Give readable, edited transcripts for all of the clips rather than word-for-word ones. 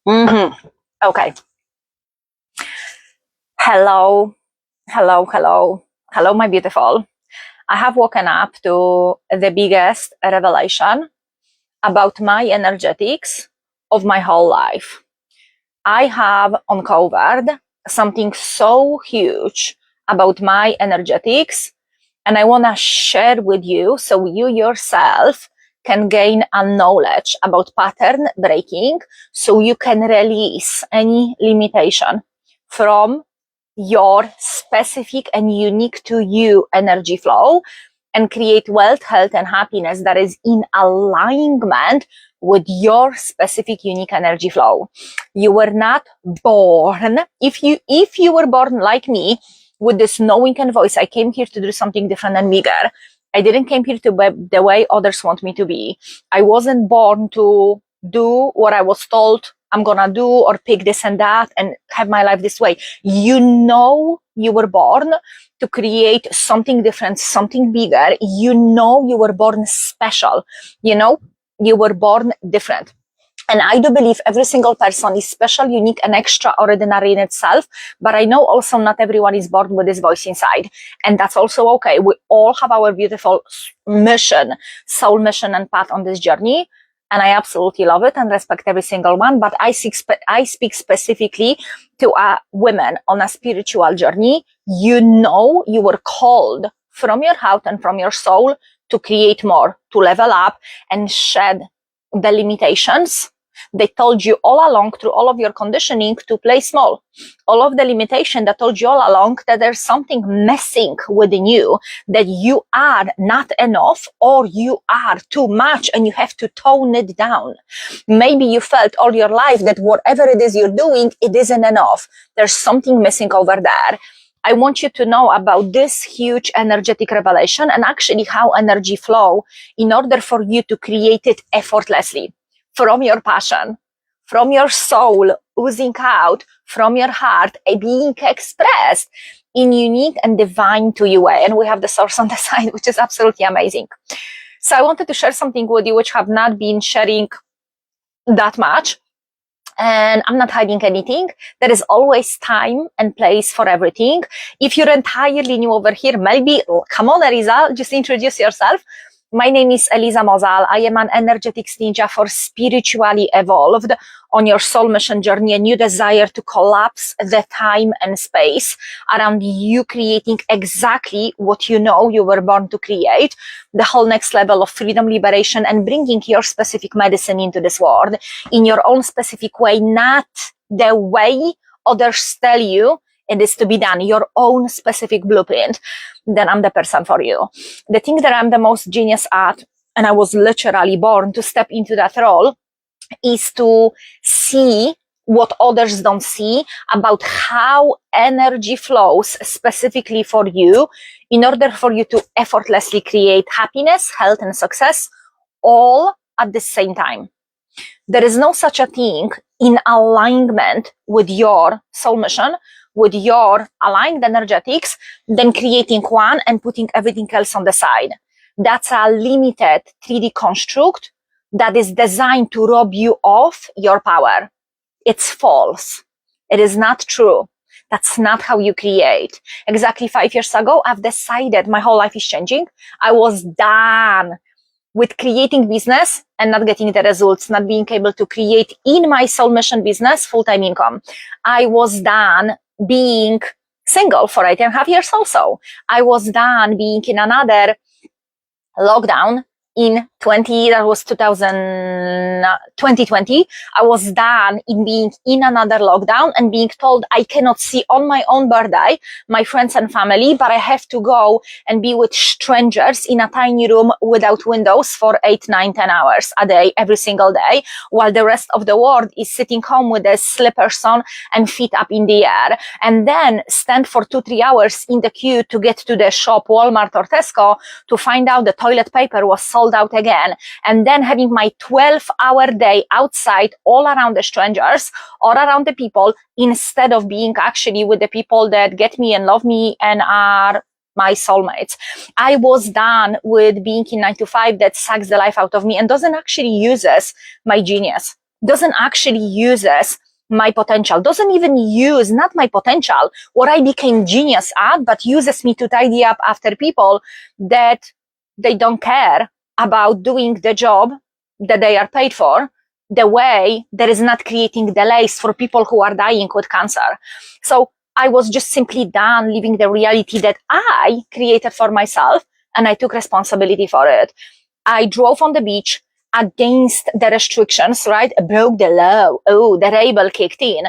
Okay. Hello, hello, my beautiful. I have woken up to the biggest revelation about my energetics of my whole life. I have uncovered something so huge about my energetics, and I want to share with you so you yourself can gain a knowledge about pattern breaking so you can release any limitation from your specific and unique to you energy flow and create wealth, health, and happiness that is in alignment with your specific unique energy flow. You were not born, if you were born like me with this knowing and voice, I came here to do something different and bigger. I didn't came here to be the way others want me to be. I wasn't born to do what I was told I'm gonna do or pick this and that and have my life this way. You know you were born to create something different, something bigger. You know you were born special. You know you were born different. And I do believe every single person is special, unique, and extraordinary in itself. But I know also not everyone is born with this voice inside. And that's also okay. We all have our beautiful mission, soul mission and path on this journey. And I absolutely love it and respect every single one. But I speak specifically to women on a spiritual journey. You know you were called from your heart and from your soul to create more, to level up and shed the limitations they told you all along through all of your conditioning to play small. All of the limitation that told you all along that there's something missing within you, that you are not enough or you are too much and you have to tone it down. Maybe you felt all your life that whatever it is you're doing, it isn't enough. There's something missing over there. I want you to know about this huge energetic revelation and actually how energy flow in order for you to create it effortlessly from your passion, from your soul oozing out, from your heart, being expressed in unique and divine to you way. And we have the source on the side, which is absolutely amazing. So I wanted to share something with you, which have not been sharing that much. And I'm not hiding anything. There is always time and place for everything. If you're entirely new over here, maybe, come on, Eliza, just introduce yourself. My name is Eliza Mozal. I am an energetics ninja for spiritually evolved on your soul mission journey, and you desire to collapse the time and space around you creating exactly what you know you were born to create, the whole next level of freedom, liberation, and bringing your specific medicine into this world in your own specific way, not the way others tell you it is to be done, your own specific blueprint. Then I'm the person for you. The thing that I'm the most genius at, and I was literally born to step into that role, is to see what others don't see about how energy flows specifically for you in order for you to effortlessly create happiness, health, and success all at the same time. There is no such a thing in alignment with your soul mission, with your aligned energetics, than creating one and putting everything else on the side. That's a limited 3D construct that is designed to rob you of your power. It's false. It is not true. That's not how you create. Exactly 5 years ago, I've decided my whole life is changing. I was done with creating business and not getting the results, not being able to create in my soul mission business full-time income. I was done being single for 8.5 years also. I was done being in another lockdown in 2020. I was done in being in another lockdown and being told I cannot see on my own birthday my friends and family, but I have to go and be with strangers in a tiny room without windows for 8, 9, 10 hours a day, every single day, while the rest of the world is sitting home with their slippers on and feet up in the air, and then stand for 2-3 hours in the queue to get to the shop, Walmart or Tesco, to find out the toilet paper was sold out again, and then having my 12-hour day outside all around the strangers or around the people instead of being actually with the people that get me and love me and are my soulmates. I was done with being in 9 to 5 that sucks the life out of me and doesn't actually uses my genius. doesn't actually uses my potential, doesn't even use, not my potential, what I became genius at, but uses me to tidy up after people that they don't care about doing the job that they are paid for, the way that is not creating delays for people who are dying with cancer. So I was just simply done living the reality that I created for myself, and I took responsibility for it. I drove on the beach against the restrictions, right? I broke the law. Oh, the rebel kicked in.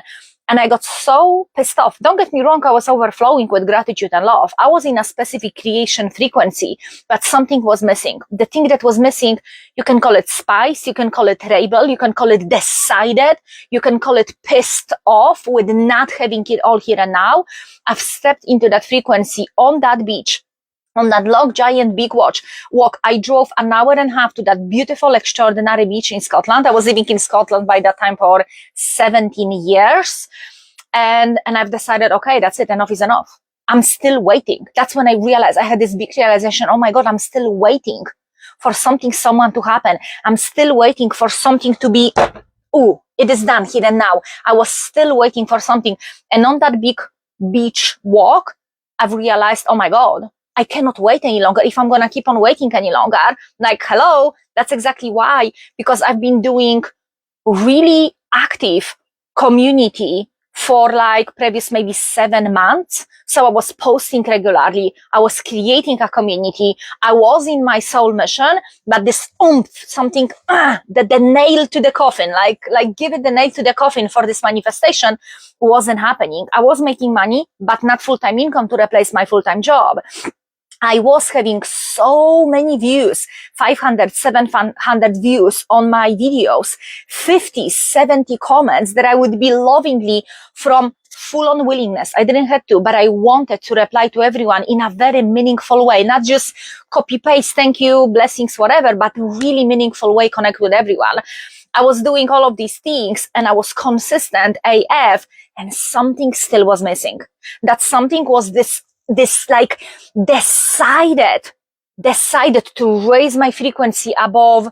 And I got so pissed off. Don't get me wrong, I was overflowing with gratitude and love. I was in a specific creation frequency, but something was missing. The thing that was missing, you can call it spice, you can call it rebel, you can call it decided, you can call it pissed off with not having it all here and now. I've stepped into that frequency on that beach. On that long, giant, big walk, I drove an hour and a half to that beautiful, extraordinary beach in Scotland. I was living in Scotland by that time for 17 years. And I've decided, okay, that's it. Enough is enough. I'm still waiting. That's when I realized, I had this big realization. Oh my God, I'm still waiting for someone to happen. I'm still waiting for something to be, oh, it is done here and now. I was still waiting for something. And on that big beach walk, I've realized, oh my God, I cannot wait any longer. If I'm going to keep on waiting any longer, like, hello, that's exactly why, because I've been doing really active community for like previous maybe 7 months. So I was posting regularly. I was creating a community. I was in my soul mission, but this something, the nail to the coffin, like give it the nail to the coffin for this manifestation wasn't happening. I was making money, but not full-time income to replace my full-time job. I was having so many views, 500, 700 views on my videos, 50, 70 comments that I would be lovingly from full on willingness. I didn't have to, but I wanted to reply to everyone in a very meaningful way, not just copy paste, thank you, blessings, whatever, but really meaningful way, connect with everyone. I was doing all of these things and I was consistent AF, and something still was missing. That something was this like decided to raise my frequency above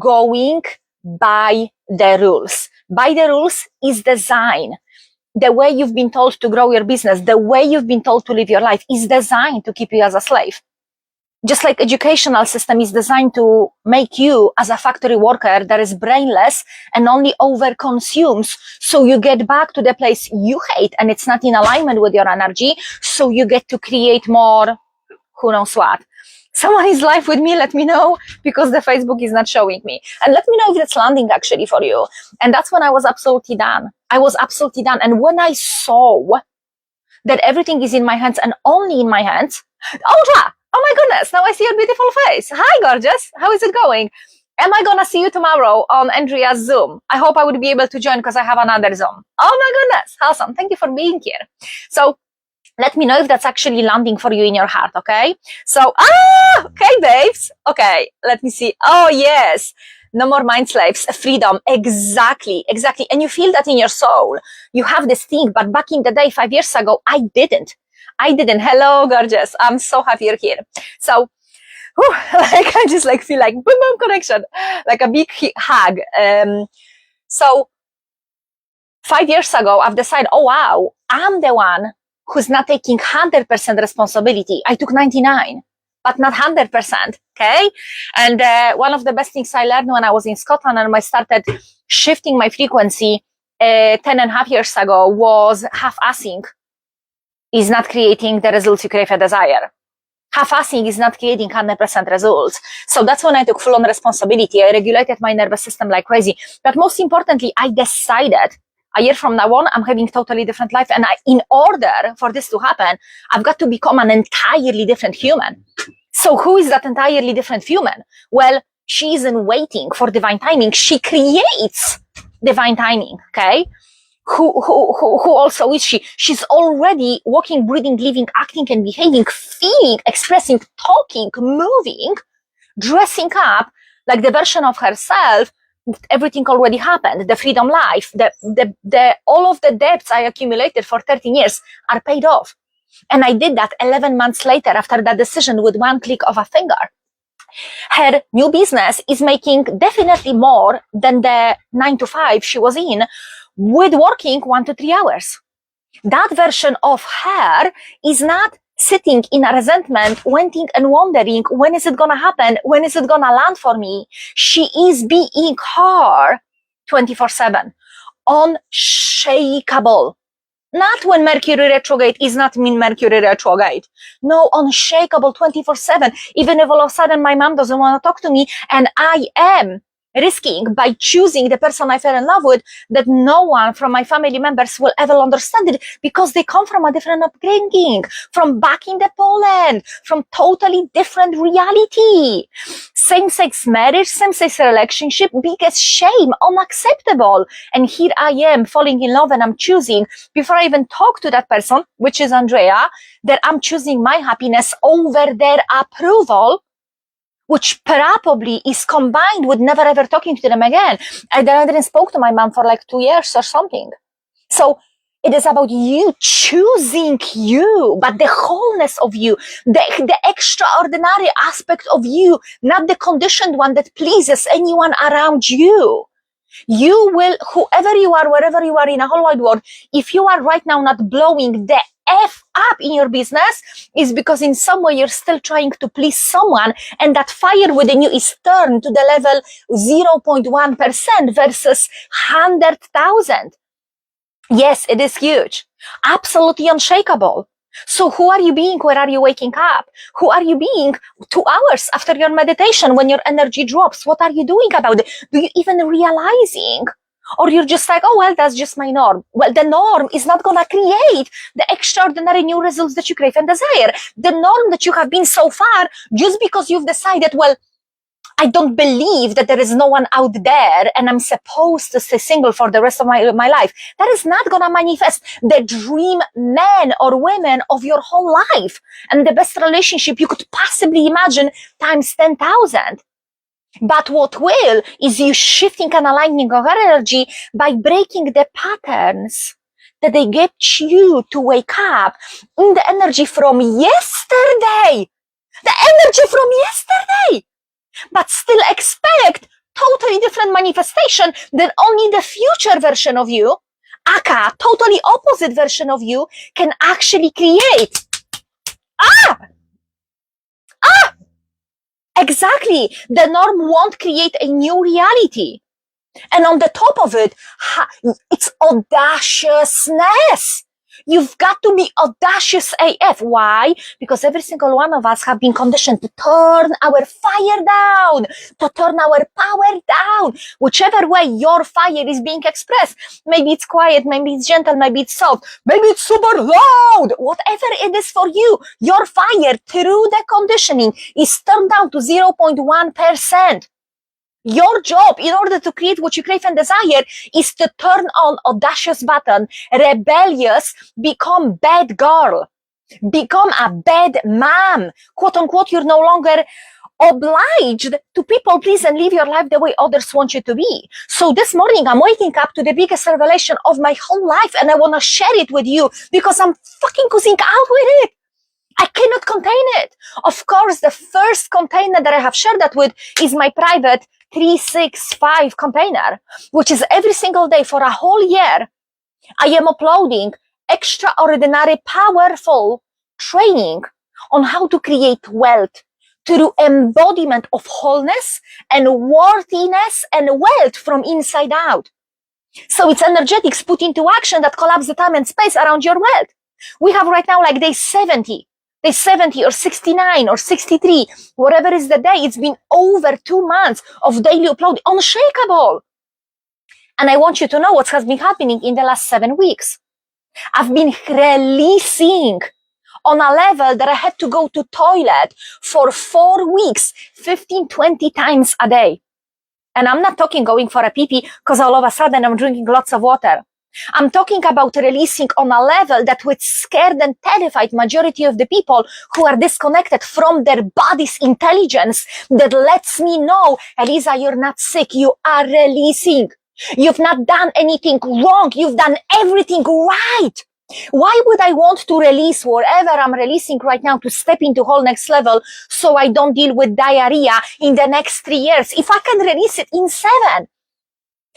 going by the rules. By the rules is design. The way you've been told to grow your business, the way you've been told to live your life is designed to keep you as a slave. Just like educational system is designed to make you as a factory worker that is brainless and only over consumes. So you get back to the place you hate and it's not in alignment with your energy. So you get to create more, who knows what. Someone is live with me, let me know, because the Facebook is not showing me. And let me know if it's landing actually for you. And that's when I was absolutely done. I was absolutely done. And when I saw that everything is in my hands and only in my hands, Audra! Oh my goodness, now I see your beautiful face. Hi, gorgeous. How is it going? Am I going to see you tomorrow on Andrea's Zoom? I hope I would be able to join because I have another Zoom. Oh my goodness. Awesome. Thank you for being here. So let me know if that's actually landing for you in your heart, okay? So, okay, babes. Okay, let me see. Oh, yes. No more mind slaves, freedom. Exactly. And you feel that in your soul. You have this thing, but back in the day, 5 years ago, I didn't. Hello, gorgeous. I'm so happy you're here. So, like, I just like feel like boom, boom connection, like a big hug. So 5 years ago, I've decided, oh wow, I'm the one who's not taking 100% responsibility. I took 99, but not 100%. Okay. And, one of the best things I learned when I was in Scotland and I started shifting my frequency, 10.5 years ago was half-assing is not creating the results you crave and desire. Half-assing is not creating 100% results. So that's when I took full-on responsibility. I regulated my nervous system like crazy. But most importantly, I decided a year from now on, I'm having totally different life. And in order for this to happen, I've got to become an entirely different human. So who is that entirely different human? Well, she isn't waiting for divine timing. She creates divine timing, okay? Who also is she? She's already walking, breathing, living, acting and behaving, feeling, expressing, talking, moving, dressing up like the version of herself. Everything already happened. The freedom life, all of the debts I accumulated for 13 years are paid off. And I did that 11 months later after that decision with one click of a finger. Her new business is making definitely more than the 9 to 5 she was in with working 1 to 3 hours. That version of her is not sitting in a resentment, waiting and wondering, when is it going to happen? When is it going to land for me? She is being her 24/7, unshakable. Not when Mercury retrograde is not mean Mercury retrograde. No, unshakable 24/7. Even if all of a sudden my mom doesn't want to talk to me and I am risking by choosing the person I fell in love with that no one from my family members will ever understand it because they come from a different upbringing, from back in the Poland, from totally different reality. Same-sex marriage, same-sex relationship, biggest shame, unacceptable. And here I am falling in love and I'm choosing, before I even talk to that person, which is Andrea, that I'm choosing my happiness over their approval, which probably is combined with never ever talking to them again. I didn't spoke to my mom for like 2 years or something. So it is about you choosing you, but the wholeness of you, the extraordinary aspect of you, not the conditioned one that pleases anyone around you. You will, whoever you are, wherever you are in a whole wide world, if you are right now not blowing the F up in your business, is because in some way you're still trying to please someone, and that fire within you is turned to the level 0.1% versus 100,000. Yes, it is huge. Absolutely unshakable. So who are you being? Where are you waking up? Who are you being 2 hours after your meditation when your energy drops? What are you doing about it? Do you even realizing? Or you're just like, oh, well, that's just my norm. Well, the norm is not going to create the extraordinary new results that you crave and desire. The norm that you have been so far, just because you've decided, well, I don't believe that there is no one out there and I'm supposed to stay single for the rest of my life. That is not going to manifest the dream man or women of your whole life and the best relationship you could possibly imagine times 10,000. But what will is you shifting and aligning your energy by breaking the patterns that they get you to wake up in the energy from yesterday. The energy from yesterday. But still expect totally different manifestation than only the future version of you, aka totally opposite version of you, can actually create. Exactly. The norm won't create a new reality. And on the top of it, it's audaciousness. You've got to be audacious AF. Why? Because every single one of us have been conditioned to turn our fire down, to turn our power down, whichever way your fire is being expressed. Maybe it's quiet, maybe it's gentle, maybe it's soft, maybe it's super loud. Whatever it is for you, your fire through the conditioning is turned down to 0.1%. Your job, in order to create what you crave and desire, is to turn on audacious button, rebellious, become bad girl, become a bad mom. Quote unquote, you're no longer obliged to people please and live your life the way others want you to be. So this morning, I'm waking up to the biggest revelation of my whole life, and I want to share it with you because I'm fucking oozing out with it. I cannot contain it. Of course, the first container that I have shared that with is my private 365 container, which is every single day for a whole year. I am uploading extraordinary, powerful training on how to create wealth through embodiment of wholeness and worthiness and wealth from inside out. So it's energetics put into action that collapse the time and space around your wealth. We have right now like day 70 or 69 or 63, whatever is the day. It's been over 2 months of daily upload, unshakable. And I want you to know what has been happening in the last 7 weeks. I've been releasing on a level that I had to go to toilet for 4 weeks, 15, 20 times a day. And I'm not talking going for a pee-pee because all of a sudden I'm drinking lots of water. I'm talking about releasing on a level that would scare and terrified majority of the people who are disconnected from their body's intelligence that lets me know, Eliza, you're not sick. You are releasing. You've not done anything wrong. You've done everything right. Why would I want to release whatever I'm releasing right now to step into whole next level so I don't deal with diarrhea in the next 3 years? If I can release it in 7,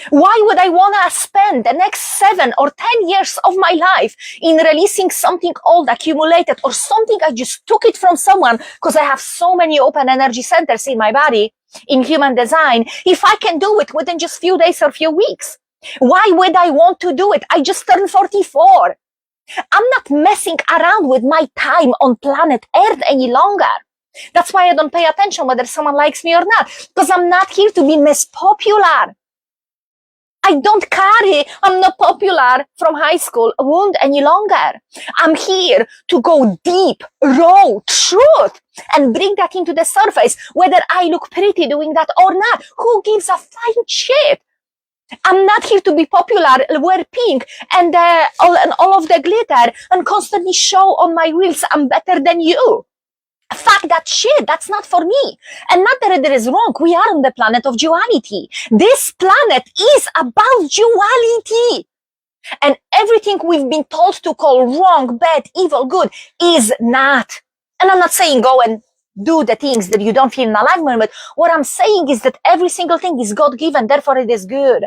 why would I want to spend the next 7 or 10 years of my life in releasing something old, accumulated, or something I just took it from someone because I have so many open energy centers in my body in human design, if I can do it within just few days or few weeks? Why would I want to do it? I just turned 44. I'm not messing around with my time on planet Earth any longer. That's why I don't pay attention whether someone likes me or not, because I'm not here to be Miss Popular. I'm not popular from high school wound any longer. I'm here to go deep, raw, truth, and bring that into the surface, whether I look pretty doing that or not. Who gives a flying shit? I'm not here to be popular, wear pink and all of the glitter and constantly show on my reels I'm better than you. Fuck that shit. That's not for me. And not that it is wrong. We are on the planet of duality. This planet is about duality. And everything we've been told to call wrong, bad, evil, good is not. And I'm not saying go and do the things that you don't feel in alignment with. What I'm saying is that every single thing is God-given, therefore it is good.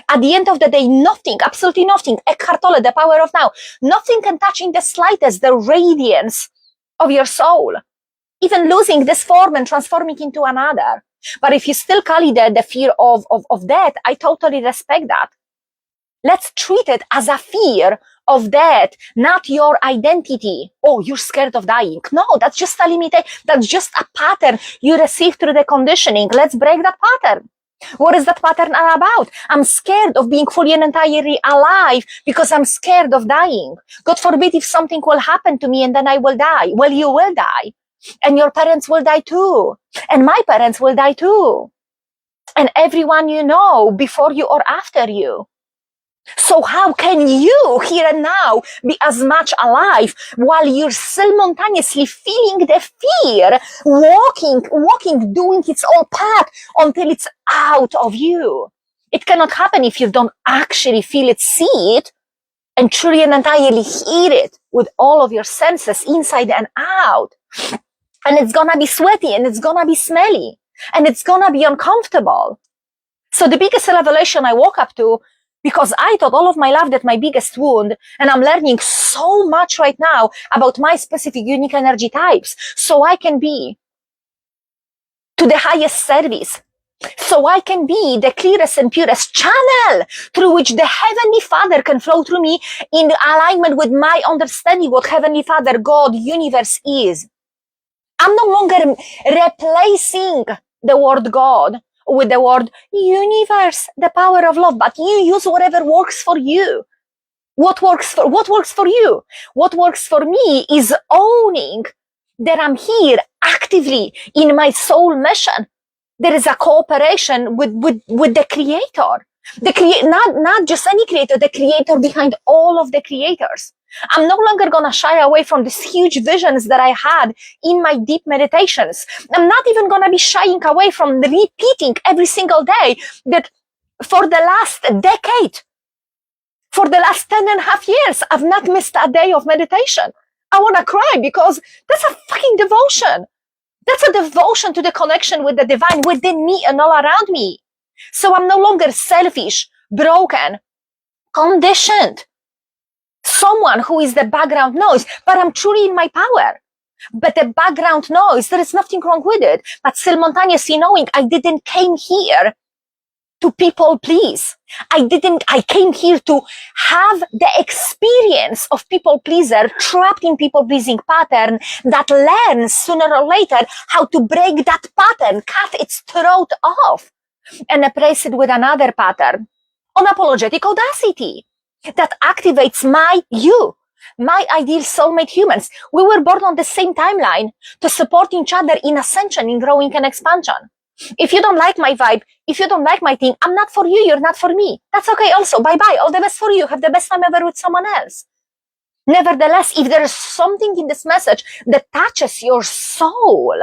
At the end of the day, nothing, absolutely nothing, Eckhart Tolle, the power of now, nothing can touch in the slightest the radiance of your soul, even losing this form and transforming into another. But if you still call it the fear of death, I totally respect that. Let's treat it as a fear of death, not your identity. Oh, you're scared of dying. No, that's just a limitation. That's just a pattern you receive through the conditioning. Let's break that pattern. What is that pattern all about? I'm scared of being fully and entirely alive because I'm scared of dying. God forbid if something will happen to me and then I will die. Well, you will die. And your parents will die too. And my parents will die too. And everyone you know before you or after you. So how can you here and now be as much alive while you're simultaneously feeling the fear, walking, doing its own path until it's out of you? It cannot happen if you don't actually feel it, see it, and truly and entirely hear it with all of your senses inside and out. And it's gonna be sweaty and it's gonna be smelly and it's gonna be uncomfortable. So the biggest revelation I woke up to, because I thought all of my life that my biggest wound, and I'm learning so much right now about my specific unique energy types, so I can be to the highest service, so I can be the clearest and purest channel through which the Heavenly Father can flow through me in alignment with my understanding what Heavenly Father, God, universe is. I'm no longer replacing the word God with the word universe, the power of love, but you use whatever works for you. What works for you? What works for me is owning that I'm here actively in my soul mission. There is a cooperation with the creator. Not just any creator, the creator behind all of the creators. I'm no longer gonna shy away from these huge visions that I had in my deep meditations. I'm not even gonna be shying away from repeating every single day that for the last decade, for the last 10 and a half years, I've not missed a day of meditation. I wanna cry because that's a fucking devotion. That's a devotion to the connection with the divine within me and all around me. So I'm no longer selfish, broken, conditioned. Someone who is the background noise, but I'm truly in my power. But the background noise, there is nothing wrong with it. But simultaneously knowing I didn't came here to people please. I came here to have the experience of people pleaser trapped in people pleasing pattern that learns sooner or later how to break that pattern, cut its throat off and replace it with another pattern. Unapologetic audacity that activates my ideal soulmate humans. We were born on the same timeline to support each other in ascension, in growing and expansion. If you don't like my vibe, if you don't like my thing, I'm not for you, you're not for me. That's okay also. Bye-bye. All the best for you. Have the best time ever with someone else. Nevertheless, if there is something in this message that touches your soul,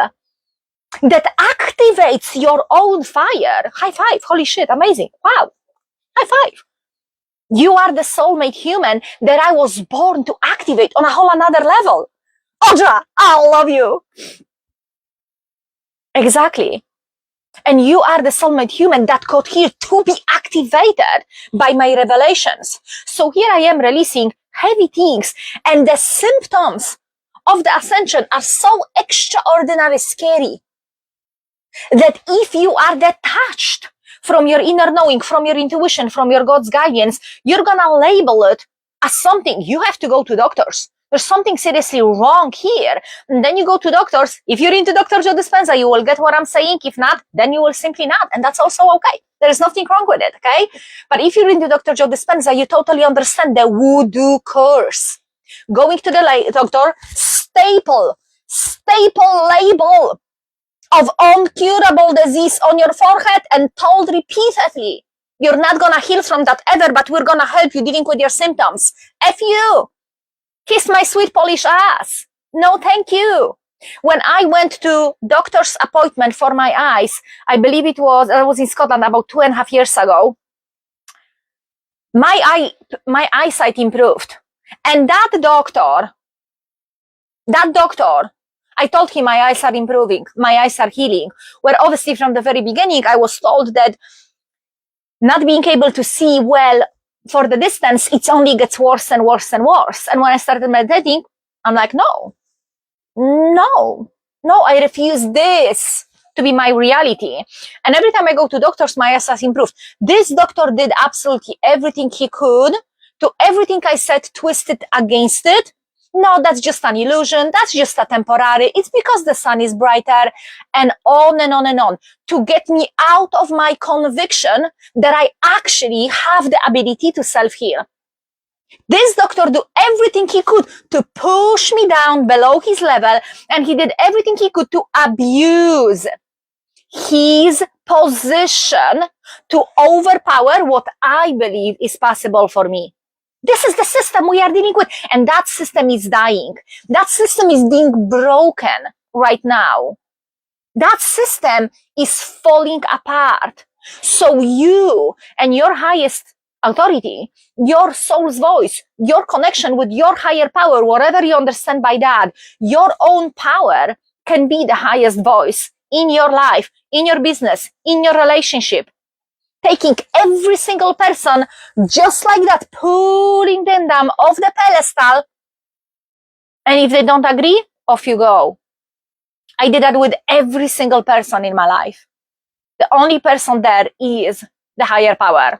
that activates your own fire, high five. Holy shit, amazing. Wow. High five. You are the soulmate human that I was born to activate on a whole another level. Audra, I love you. Exactly. And you are the soulmate human that got here to be activated by my revelations. So here I am releasing heavy things, and the symptoms of the ascension are so extraordinarily scary that if you are detached from your inner knowing, from your intuition, from your God's guidance, you're gonna label it as something. You have to go to doctors. There's something seriously wrong here. And then you go to doctors. If you're into Dr. Joe Dispenza, you will get what I'm saying. If not, then you will simply not. And that's also okay. There is nothing wrong with it, okay? But if you're into Dr. Joe Dispenza, you totally understand the voodoo curse. Going to the doctor, staple label of uncurable disease on your forehead and told repeatedly, you're not gonna heal from that ever, but we're gonna help you dealing with your symptoms. F you. Kiss my sweet Polish ass. No, thank you. When I went to doctor's appointment for my eyes, I believe I was in Scotland about 2.5 years ago. My eyesight improved. And that doctor, I told him my eyes are improving, my eyes are healing. Where obviously from the very beginning, I was told that not being able to see well for the distance, it only gets worse and worse and worse. And when I started meditating, I'm like, no, I refuse this to be my reality. And every time I go to doctors, my eyes has improved. This doctor did absolutely everything he could to everything I said, twisted against it. No, that's just an illusion. That's just a temporary. It's because the sun is brighter, and on and on and on, to get me out of my conviction that I actually have the ability to self-heal. This doctor did everything he could to push me down below his level, and he did everything he could to abuse his position to overpower what I believe is possible for me. This is the system we are dealing with, and that system is dying. That system is being broken right now. That system is falling apart. So you and your highest authority, your soul's voice, your connection with your higher power, whatever you understand by that, your own power can be the highest voice in your life, in your business, in your relationship. Taking every single person just like that, pulling them down off the pedestal. And if they don't agree, off you go. I did that with every single person in my life. The only person there is the higher power.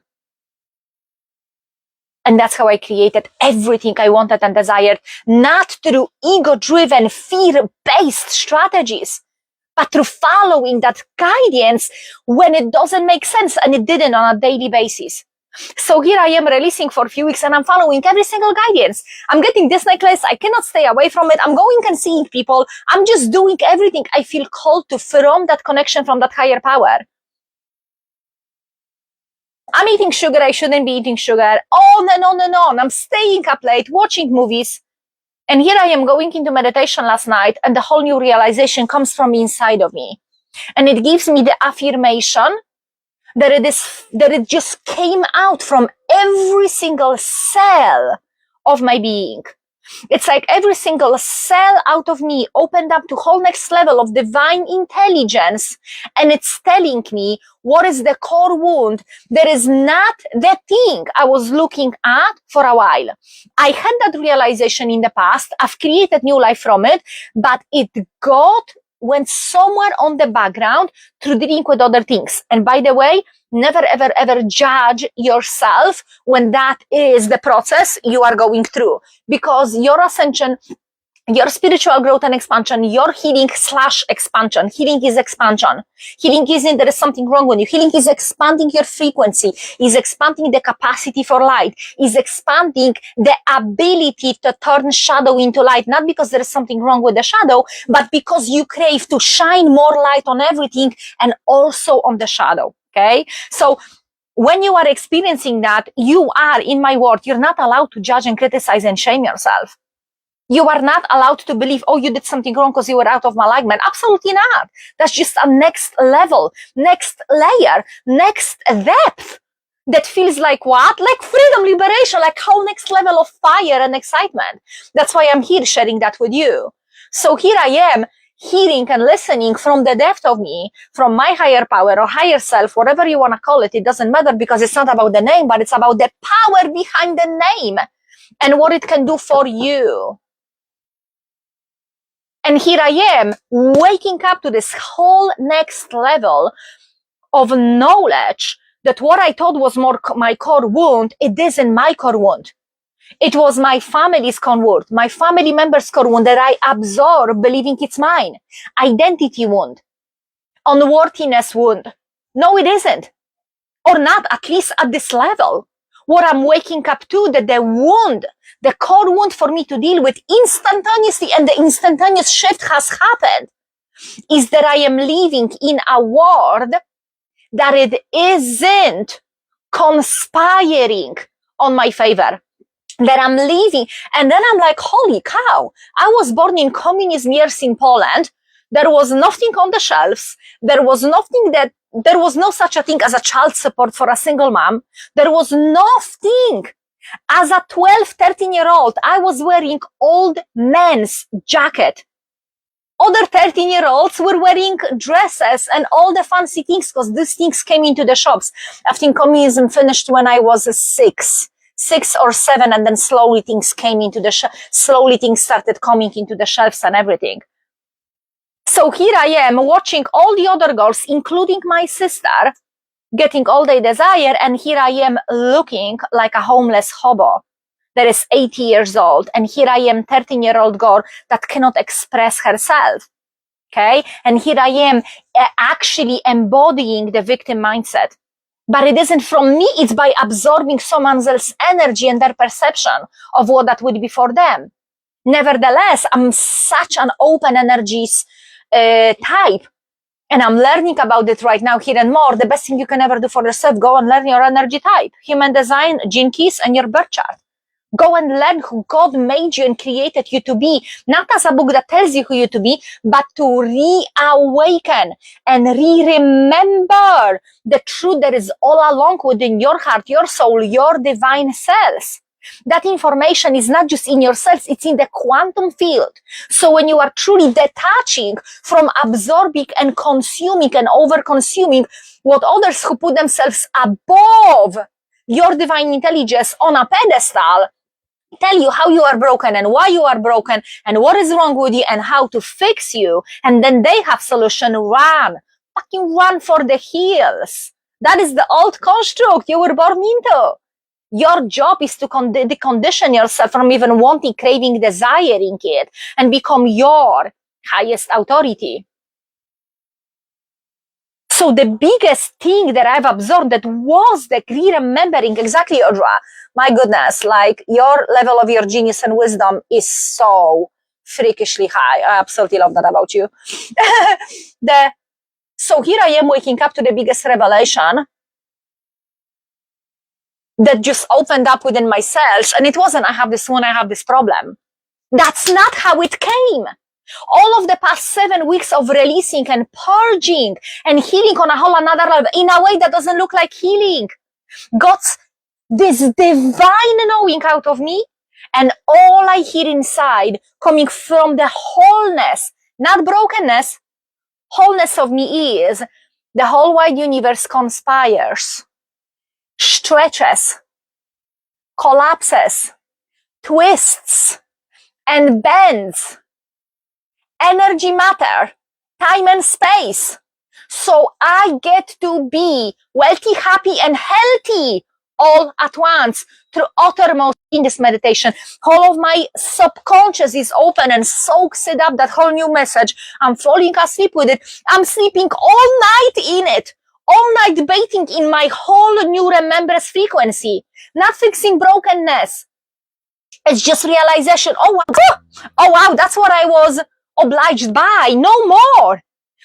And that's how I created everything I wanted and desired, not through ego-driven, fear-based strategies, but through following that guidance when it doesn't make sense, and it didn't on a daily basis. So here I am releasing for a few weeks, and I'm following every single guidance. I'm getting this necklace. I cannot stay away from it. I'm going and seeing people. I'm just doing everything I feel called to from that connection, from that higher power. I'm eating sugar. I shouldn't be eating sugar. On and on and on. I'm staying up late, watching movies. And here I am going into meditation last night, and the whole new realization comes from inside of me. And it gives me the affirmation that it just came out from every single cell of my being. It's like every single cell out of me opened up to whole next level of divine intelligence, and it's telling me what is the core wound that is not the thing I was looking at for a while. I had that realization in the past. I've created new life from it, but it went somewhere on the background through dealing with other things. And by the way, never, ever, ever judge yourself when that is the process you are going through, because your ascension, your spiritual growth and expansion, your healing / expansion. Healing is expansion. Healing isn't there is something wrong with you. Healing is expanding your frequency, is expanding the capacity for light, is expanding the ability to turn shadow into light, not because there is something wrong with the shadow, but because you crave to shine more light on everything and also on the shadow. Okay? So when you are experiencing that, you are, in my word, you're not allowed to judge and criticize and shame yourself. You are not allowed to believe, oh, you did something wrong because you were out of alignment. Absolutely not. That's just a next level, next layer, next depth that feels like what? Like freedom, liberation, like whole next level of fire and excitement. That's why I'm here sharing that with you. So here I am, hearing and listening from the depth of me, from my higher power or higher self, whatever you want to call it. It doesn't matter, because it's not about the name, but it's about the power behind the name and what it can do for you. And here I am, waking up to this whole next level of knowledge that what I thought was more my core wound, it isn't my core wound. It was my family's core wound, my family member's core wound that I absorb believing it's mine. Identity wound, unworthiness wound. No, it isn't. Or not, at least at this level. What I'm waking up to, that the wound, the core wound for me to deal with instantaneously, and the instantaneous shift has happened, is that I am living in a world that it isn't conspiring on my favor, that I'm living. And then I'm like, holy cow, I was born in communist years in Poland. There was nothing on the shelves. There was no such a thing as a child support for a single mom. There was nothing. As a 12, 13-year-old, I was wearing old men's jacket. Other 13-year-olds were wearing dresses and all the fancy things, because these things came into the shops. I think communism finished when I was 6 or 7, and then slowly things came into slowly things started coming into the shelves and everything. So here I am watching all the other girls, including my sister, getting all they desire, and here I am looking like a homeless hobo that is 80 years old, and here I am, 13-year-old girl that cannot express herself, okay? And here I am actually embodying the victim mindset. But it isn't from me, it's by absorbing someone else's energy and their perception of what that would be for them. Nevertheless, I'm such an open energies type, and I'm learning about it right now here and more. The best thing you can ever do for yourself, go and learn your energy type, human design, gene keys, and your birth chart. Go and learn who God made you and created you to be, not as a book that tells you who you to be, but to reawaken and remember the truth that is all along within your heart, your soul, your divine selves. That information is not just in your cells, it's in the quantum field. So when you are truly detaching from absorbing and consuming and over-consuming what others who put themselves above your divine intelligence on a pedestal tell you how you are broken and why you are broken and what is wrong with you and how to fix you, and then they have solution, fucking run for the hills. That is the old construct you were born into. Your job is to decondition yourself from even wanting, craving, desiring it, and become your highest authority. So the biggest thing that I've absorbed that was the remembering, exactly, Audra, my goodness, like your level of your genius and wisdom is so freakishly high. I absolutely love that about you. So here I am waking up to the biggest revelation that just opened up within myself. And it wasn't, I have this problem. That's not how it came. All of the past 7 weeks of releasing and purging and healing on a whole another level in a way that doesn't look like healing. God's this divine knowing out of me, and all I hear inside coming from the wholeness, not brokenness, wholeness of me is the whole wide universe conspires, stretches, collapses, twists, and bends. Energy, matter, time and space. So I get to be wealthy, happy, and healthy all at once through uttermost in this meditation. All of my subconscious is open and soaks it up, that whole new message. I'm falling asleep with it. I'm sleeping all night in it. All night bathing in my whole new remembrance frequency. Not fixing brokenness. It's just realization. Oh wow, that's what I was obliged by. No more.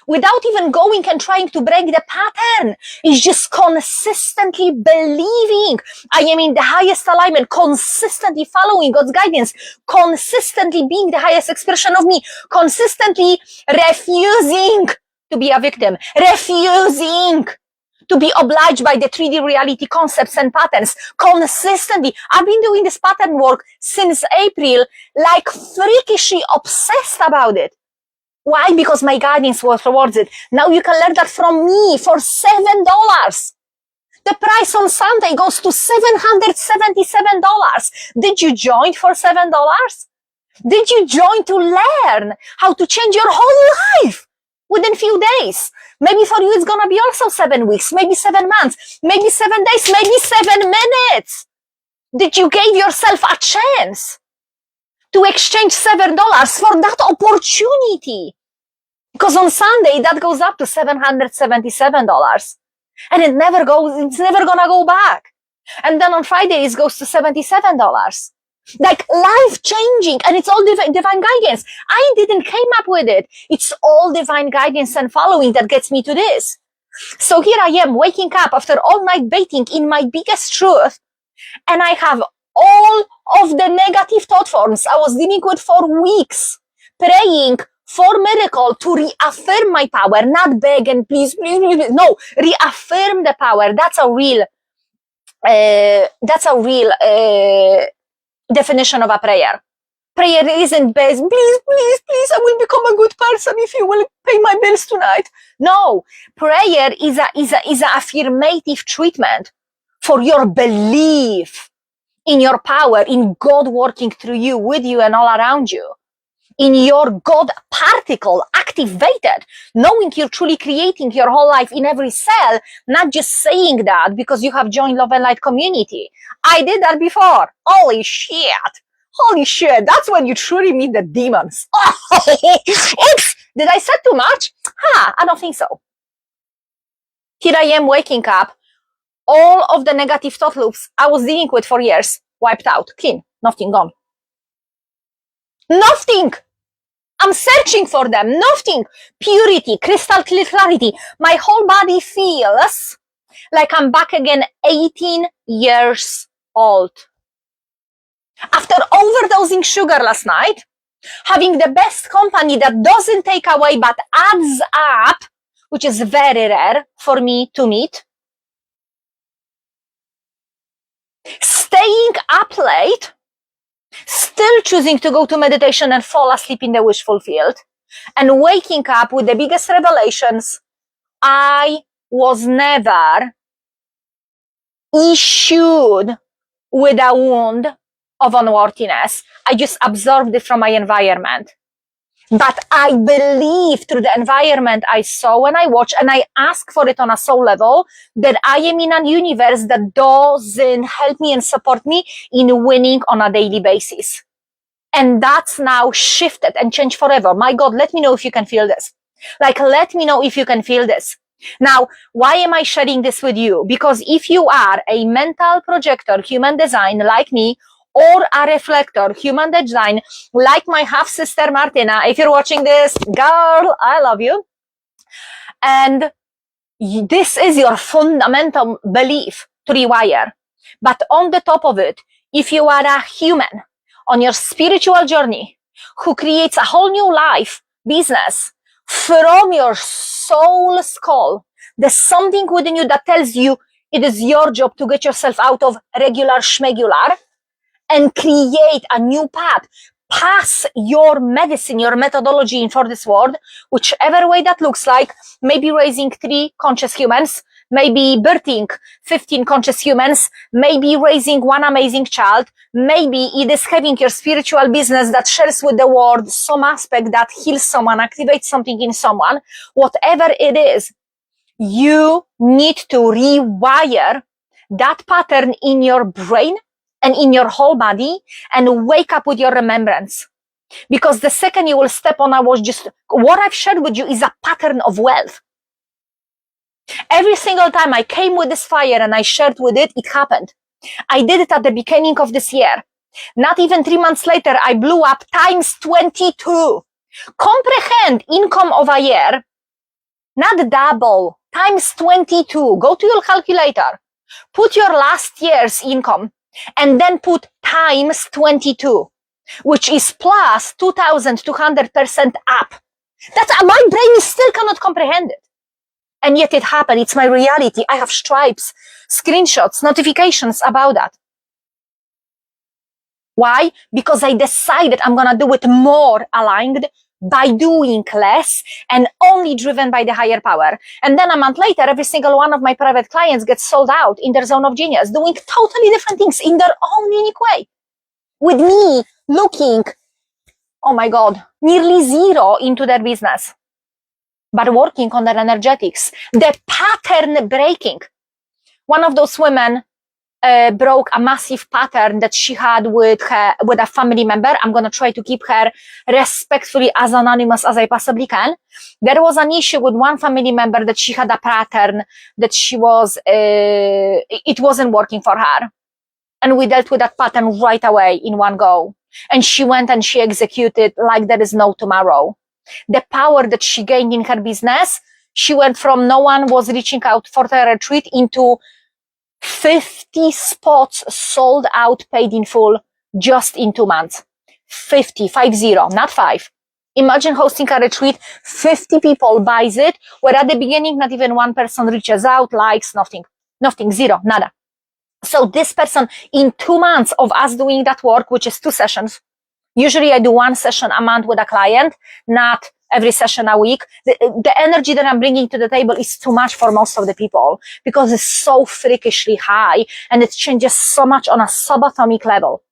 Without even going and trying to break the pattern. It's just consistently believing I am in the highest alignment, consistently following God's guidance, consistently being the highest expression of me, consistently refusing to be a victim, refusing to be obliged by the 3D reality concepts and patterns consistently. I've been doing this pattern work since April, like freakishly obsessed about it. Why? Because my guidance was towards it. Now you can learn that from me for $7. The price on Sunday goes to $777. Did you join for $7? Did you join to learn how to change your whole life within few days? Maybe for you it's gonna be also 7 weeks, maybe 7 months, maybe 7 days, maybe 7 minutes. Did you give yourself a chance to exchange $7 for that opportunity? Because on Sunday that goes up to $777. And it's never gonna go back. And then on Friday it goes to $77. Like life changing, and it's all divine guidance. I didn't came up with it. It's all divine guidance and following that gets me to this. So here I am waking up after all night baiting in my biggest truth, and I have all of the negative thought forms I was dealing with for weeks, praying for miracle to reaffirm my power, not beg and please, no, reaffirm the power. That's a real definition of a prayer. Prayer isn't based, please, I will become a good person if you will pay my bills tonight. No, prayer is a affirmative treatment for your belief in your power, in God working through you, with you, and all around you. In your God particle activated, knowing you're truly creating your whole life in every cell, not just saying that because you have joined Love and Light community. I did that before. Holy shit. That's when you truly meet the demons. Oops, did I say too much? I don't think so. Here I am waking up. All of the negative thought loops I was dealing with for years, wiped out, clean, nothing gone. Nothing. I'm searching for them. Nothing. Purity, crystal clear clarity. My whole body feels like I'm back again 18 years old. After overdosing sugar last night, having the best company that doesn't take away but adds up, which is very rare for me to meet, staying up late, still choosing to go to meditation and fall asleep in the wish fulfilled, and waking up with the biggest revelations. I was never issued with a wound of unworthiness. I just absorbed it from my environment. But I believe through the environment I saw when I watched, and I ask for it on a soul level, that I am in a universe that doesn't help me and support me in winning on a daily basis. And that's now shifted and changed forever. My God, let me know if you can feel this. Let me know if you can feel this. Now, why am I sharing this with you? Because if you are a mental projector, human design like me, or a reflector, human design, like my half-sister Martina, if you're watching this, girl, I love you. And this is your fundamental belief to rewire. But on the top of it, if you are a human on your spiritual journey who creates a whole new life, business, from your soul's call, there's something within you that tells you it is your job to get yourself out of regular schmegular and create a new path. Pass your medicine, your methodology in for this world, whichever way that looks like. Maybe raising 3 conscious humans, maybe birthing 15 conscious humans, maybe raising 1 amazing child, maybe it is having your spiritual business that shares with the world some aspect that heals someone, activates something in someone. Whatever it is, you need to rewire that pattern in your brain and in your whole body, and wake up with your remembrance. Because the second you will step on, what I've shared with you is a pattern of wealth. Every single time I came with this fire and I shared with it, it happened. I did it at the beginning of this year. Not even 3 months later, I blew up times 22. Comprehend income of a year, not double, times 22. Go to your calculator. Put your last year's income and then put times 22, which is plus 2,200% up. My brain still cannot comprehend it. And yet it happened. It's my reality. I have stripes, screenshots, notifications about that. Why? Because I decided I'm going to do it more aligned by doing less and only driven by the higher power. And then a month later, every single one of my private clients gets sold out in their zone of genius, doing totally different things in their own unique way. With me looking, oh my God, nearly zero into their business, but working on their energetics, the pattern breaking. One of those women broke a massive pattern that she had with a family member. I'm going to try to keep her respectfully as anonymous as I possibly can. There was an issue with one family member that she had a pattern that it wasn't working for her. And we dealt with that pattern right away in one go. And she went and she executed like there is no tomorrow. The power that she gained in her business, she went from no one was reaching out for the retreat into 50 spots sold out, paid in full, just in 2 months. 50, not 5. Imagine hosting a retreat, 50 people buys it, where at the beginning, not even one person reaches out, likes, nothing, zero, nada. So this person, in 2 months of us doing that work, which is 2 sessions, usually I do 1 session a month with a client, not every session a week. The energy that I'm bringing to the table is too much for most of the people because it's so freakishly high and it changes so much on a subatomic level.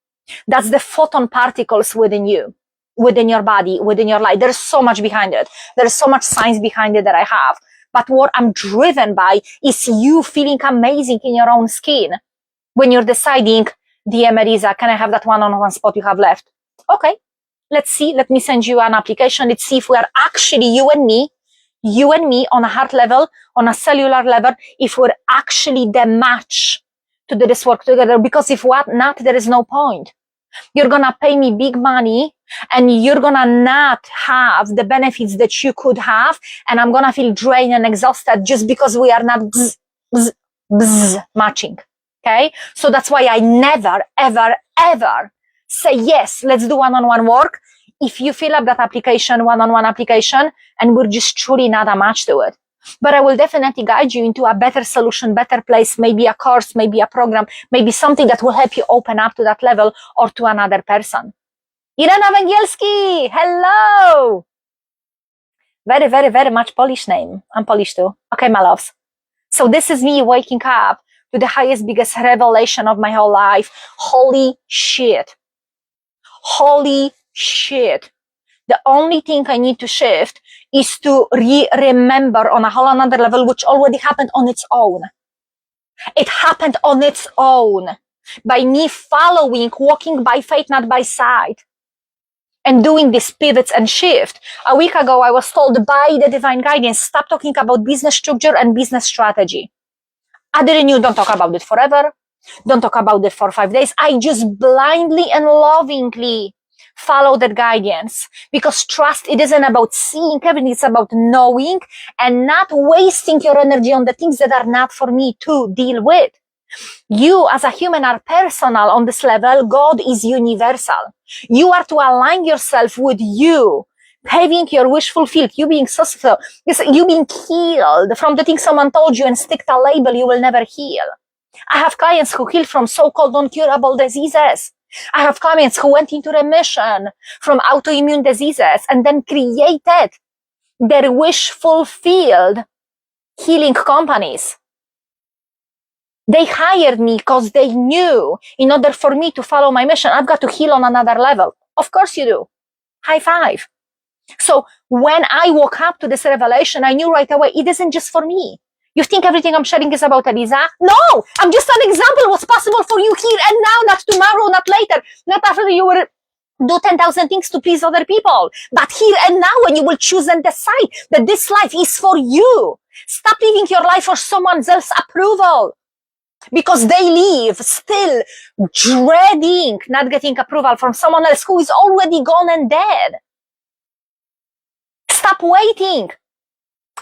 That's the photon particles within you, within your body, within your life. There's so much behind it. There's so much science behind it that I have. But what I'm driven by is you feeling amazing in your own skin when you're deciding, dear Eliza, can I have that one-on-one spot you have left? Okay. Let's see, let me send you an application. Let's see if we are actually, you and me on a heart level, on a cellular level, if we're actually the match to do this work together. Because if what not, there is no point. You're going to pay me big money and you're going to not have the benefits that you could have. And I'm going to feel drained and exhausted just because we are not matching. Okay. So that's why I never, ever, ever say, yes, let's do one-on-one work. If you fill up that application, one-on-one application, and we're just truly not a match to it. But I will definitely guide you into a better solution, better place, maybe a course, maybe a program, maybe something that will help you open up to that level or to another person. Irena Węgielski, hello. Very, very, very much Polish name. I'm Polish too. Okay, my loves. So this is me waking up to the highest, biggest revelation of my whole life. Holy shit. Holy shit. The only thing I need to shift is to remember on a whole another level, which already happened on its own. It happened on its own by me following, walking by faith, not by sight, and doing these pivots and shift. A week ago, I was told by the divine guidance, stop talking about business structure and business strategy. Other than you, don't talk about it forever. Don't talk about it for 5 days. I just blindly and lovingly follow that guidance because trust, it isn't about seeing everything. It's about knowing and not wasting your energy on the things that are not for me to deal with. You as a human are personal on this level. God is universal. You are to align yourself with you, having your wish fulfilled, you being successful, you being healed from the things someone told you and stick a label you will never heal. I have clients who heal from so-called incurable diseases. I have clients who went into remission from autoimmune diseases and then created their wish fulfilled healing companies. They hired me because they knew in order for me to follow my mission, I've got to heal on another level. Of course you do. High five. So when I woke up to this revelation, I knew right away, it isn't just for me. You think everything I'm sharing is about Eliza? No! I'm just an example of what's possible for you here and now, not tomorrow, not later, not after you will do 10,000 things to please other people. But here and now, when you will choose and decide that this life is for you. Stop living your life for someone else's approval. Because they live still dreading not getting approval from someone else who is already gone and dead. Stop waiting.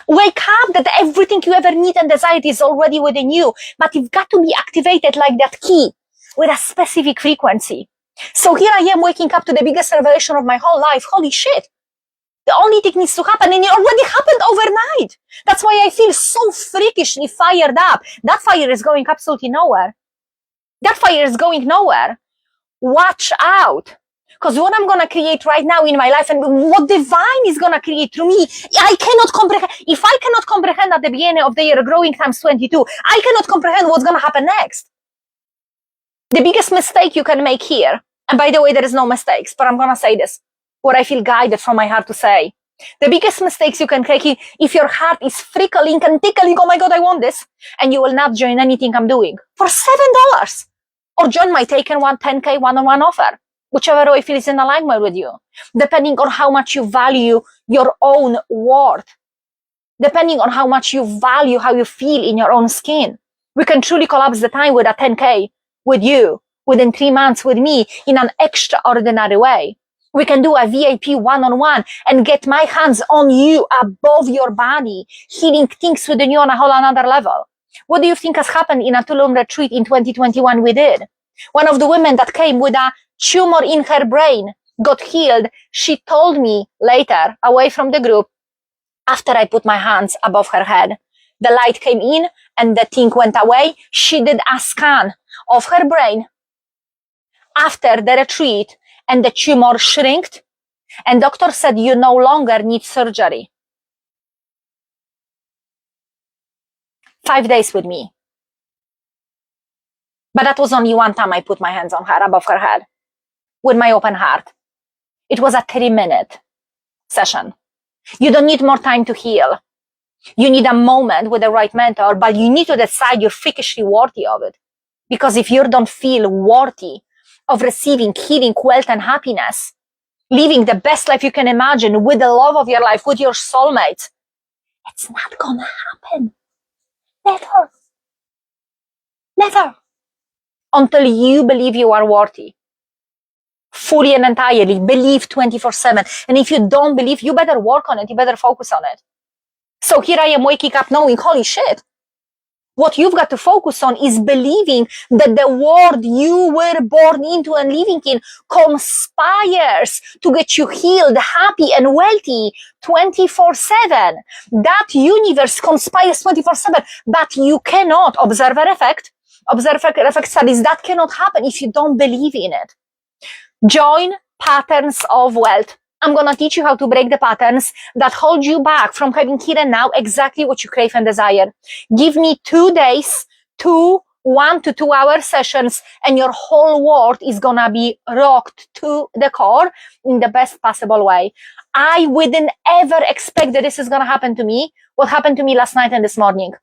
Wake up that everything you ever need and desire is already within you, but you've got to be activated like that key with a specific frequency. So here I am waking up to the biggest revelation of my whole life. Holy shit. The only thing needs to happen, and it already happened overnight. That's why I feel so freakishly fired up. That fire is going absolutely nowhere. That fire is going nowhere. Watch out. Because what I'm going to create right now in my life and what divine is going to create through me, I cannot comprehend. If I cannot comprehend at the beginning of the year growing times 22, I cannot comprehend what's going to happen next. The biggest mistake you can make here, and by the way, there is no mistakes, but I'm going to say this, what I feel guided from my heart to say. The biggest mistakes you can make if your heart is frickling and tickling, oh my God, I want this, and you will not join anything I'm doing for $7. Or join my Taken 10K one-on-one offer, whichever way feels in alignment with you, depending on how much you value your own worth, depending on how much you value how you feel in your own skin. We can truly collapse the time with a 10K with you within 3 months with me in an extraordinary way. We can do a VIP one-on-one and get my hands on you above your body, healing things within you on a whole another level. What do you think has happened in a Tulum retreat in 2021 we did? One of the women that came with a tumor in her brain got healed. She told me later, away from the group, after I put my hands above her head, the light came in and the thing went away. She did a scan of her brain after the retreat and the tumor shrinked. And doctor said, you no longer need surgery. 5 days with me. But that was only one time I put my hands on her, above her head, with my open heart. It was a 3-minute session. You don't need more time to heal. You need a moment with the right mentor, but you need to decide you're freakishly worthy of it. Because if you don't feel worthy of receiving healing, wealth, and happiness, living the best life you can imagine with the love of your life, with your soulmate, it's not gonna happen. Never. Never. Until you believe you are worthy. Fully and entirely. Believe 24/7. And if you don't believe, you better work on it. You better focus on it. So here I am waking up knowing, holy shit. What you've got to focus on is believing that the world you were born into and living in conspires to get you healed, happy, and wealthy 24/7. That universe conspires 24/7, but you cannot observe effect studies. That cannot happen if you don't believe in it. Join Patterns of Wealth. I'm going to teach you how to break the patterns that hold you back from having here and now exactly what you crave and desire. Give me 2 days, 1 to 2 hour sessions, and your whole world is going to be rocked to the core in the best possible way. I wouldn't ever expect that this is going to happen to me. What happened to me last night and this morning?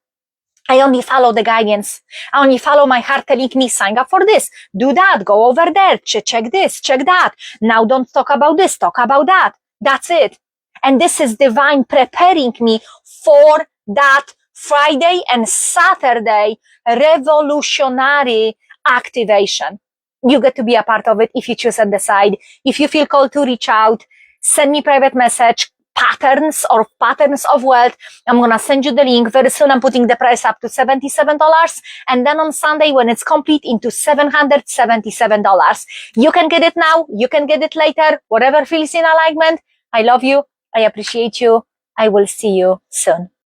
I only follow the guidance. I only follow my heart telling me, sign up for this, do that, go over there, check this, check that. Now don't talk about this, talk about that. That's it. And this is divine preparing me for that Friday and Saturday revolutionary activation. You get to be a part of it if you choose and decide. If you feel called to reach out, send me private message. Patterns of Wealth. I'm going to send you the link. Very soon I'm putting the price up to $77. And then on Sunday when it's complete into $777. You can get it now. You can get it later. Whatever feels in alignment. I love you. I appreciate you. I will see you soon.